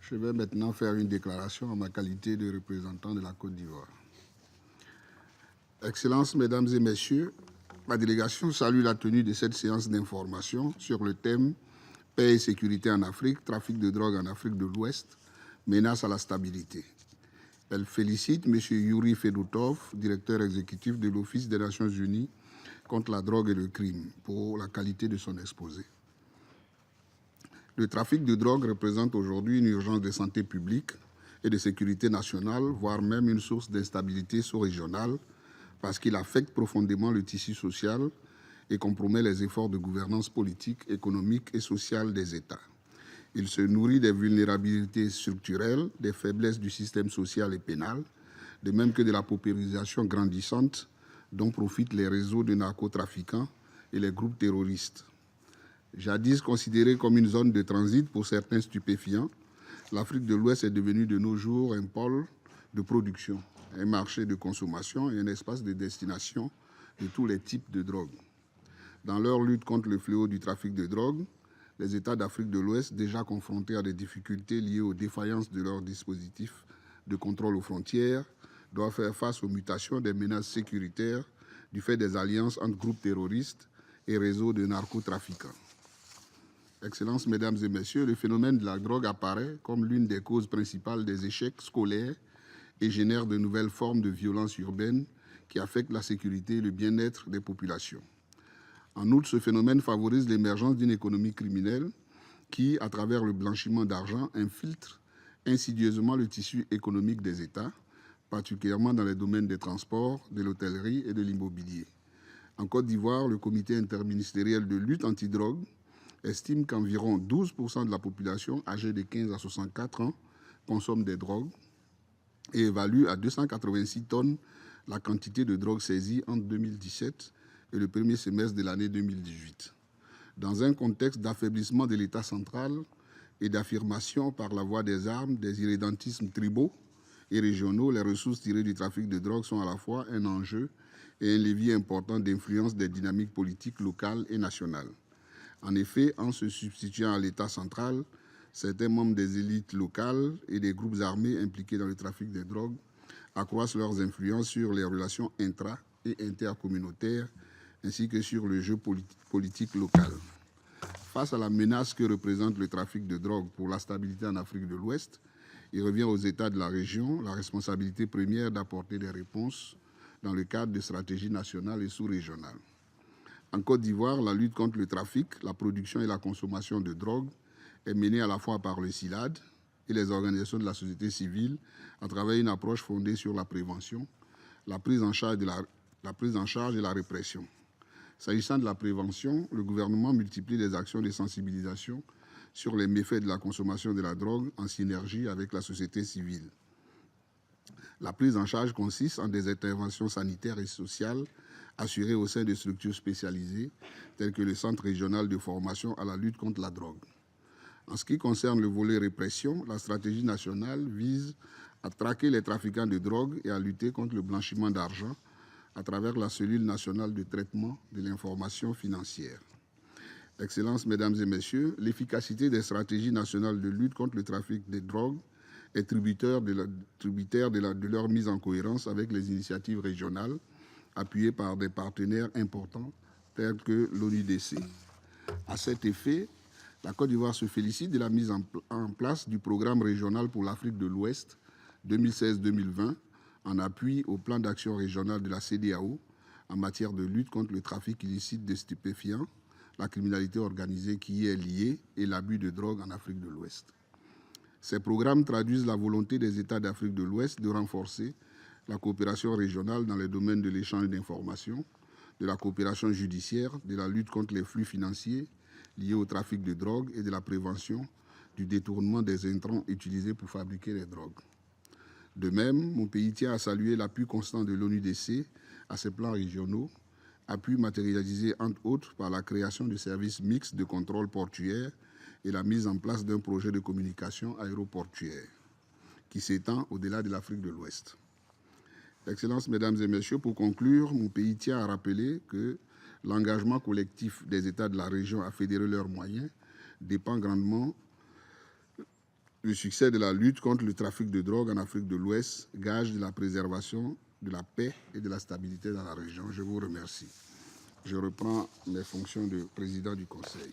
Je vais maintenant faire une déclaration en ma qualité de représentant de la Côte d'Ivoire. Excellences, Mesdames et Messieurs, ma délégation salue la tenue de cette séance d'information sur le thème « Paix et sécurité en Afrique, trafic de drogue en Afrique de l'Ouest, menace à la stabilité ». Elle félicite M. Yuri Fedotov, directeur exécutif de l'Office des Nations Unies contre la drogue et le crime, pour la qualité de son exposé. Le trafic de drogue représente aujourd'hui une urgence de santé publique et de sécurité nationale, voire même une source d'instabilité sous-régionale, parce qu'il affecte profondément le tissu social et compromet les efforts de gouvernance politique, économique et sociale des États. Il se nourrit des vulnérabilités structurelles, des faiblesses du système social et pénal, de même que de la paupérisation grandissante dont profitent les réseaux de narcotrafiquants et les groupes terroristes. Jadis considérée comme une zone de transit pour certains stupéfiants, l'Afrique de l'Ouest est devenue de nos jours un pôle de production, un marché de consommation et un espace de destination de tous les types de drogues. Dans leur lutte contre le fléau du trafic de drogue, les États d'Afrique de l'Ouest, déjà confrontés à des difficultés liées aux défaillances de leurs dispositifs de contrôle aux frontières, doivent faire face aux mutations des menaces sécuritaires du fait des alliances entre groupes terroristes et réseaux de narcotrafiquants. Excellences, Mesdames et Messieurs, le phénomène de la drogue apparaît comme l'une des causes principales des échecs scolaires et génère de nouvelles formes de violence urbaine qui affectent la sécurité et le bien-être des populations. En outre, ce phénomène favorise l'émergence d'une économie criminelle qui, à travers le blanchiment d'argent, infiltre insidieusement le tissu économique des États, particulièrement dans les domaines des transports, de l'hôtellerie et de l'immobilier. En Côte d'Ivoire, le comité interministériel de lutte antidrogue estime qu'environ 12% de la population âgée de 15 à 64 ans consomme des drogues et évalue à 286 tonnes la quantité de drogue saisie entre 2017 et le premier semestre de l'année 2018. Dans un contexte d'affaiblissement de l'État central et d'affirmation par la voie des armes des irrédentismes tribaux et régionaux, les ressources tirées du trafic de drogue sont à la fois un enjeu et un levier important d'influence des dynamiques politiques locales et nationales. En effet, en se substituant à l'État central, certains membres des élites locales et des groupes armés impliqués dans le trafic de drogue accroissent leurs influences sur les relations intra- et intercommunautaires ainsi que sur le jeu politique local. Face à la menace que représente le trafic de drogue pour la stabilité en Afrique de l'Ouest, il revient aux États de la région la responsabilité première d'apporter des réponses dans le cadre de stratégies nationales et sous-régionales. En Côte d'Ivoire, la lutte contre le trafic, la production et la consommation de drogue est menée à la fois par le CILAD et les organisations de la société civile à travers une approche fondée sur la prévention, la prise en charge et la répression. S'agissant de la prévention, le gouvernement multiplie les actions de sensibilisation sur les méfaits de la consommation de la drogue en synergie avec la société civile. La prise en charge consiste en des interventions sanitaires et sociales assurées au sein de structures spécialisées telles que le Centre régional de formation à la lutte contre la drogue. En ce qui concerne le volet répression, la stratégie nationale vise à traquer les trafiquants de drogue et à lutter contre le blanchiment d'argent à travers la cellule nationale de traitement de l'information financière. Excellences, Mesdames et Messieurs, l'efficacité des stratégies nationales de lutte contre le trafic de drogue est tributaire de leur mise en cohérence avec les initiatives régionales appuyées par des partenaires importants tels que l'ONUDC. À cet effet, la Côte d'Ivoire se félicite de la mise en place du programme régional pour l'Afrique de l'Ouest 2016-2020 en appui au plan d'action régional de la CEDEAO en matière de lutte contre le trafic illicite de stupéfiants, la criminalité organisée qui y est liée et l'abus de drogue en Afrique de l'Ouest. Ces programmes traduisent la volonté des États d'Afrique de l'Ouest de renforcer la coopération régionale dans les domaines de l'échange d'informations, de la coopération judiciaire, de la lutte contre les flux financiers liés au trafic de drogue et de la prévention du détournement des intrants utilisés pour fabriquer les drogues. De même, mon pays tient à saluer l'appui constant de l'ONUDC à ces plans régionaux, appui matérialisé entre autres par la création de services mixtes de contrôle portuaire et la mise en place d'un projet de communication aéroportuaire qui s'étend au-delà de l'Afrique de l'Ouest. Excellences, Mesdames et Messieurs, pour conclure, mon pays tient à rappeler que l'engagement collectif des États de la région à fédérer leurs moyens dépend grandement le succès de la lutte contre le trafic de drogue en Afrique de l'Ouest, gage de la préservation de la paix et de la stabilité dans la région. Je vous remercie. Je reprends mes fonctions de président du Conseil.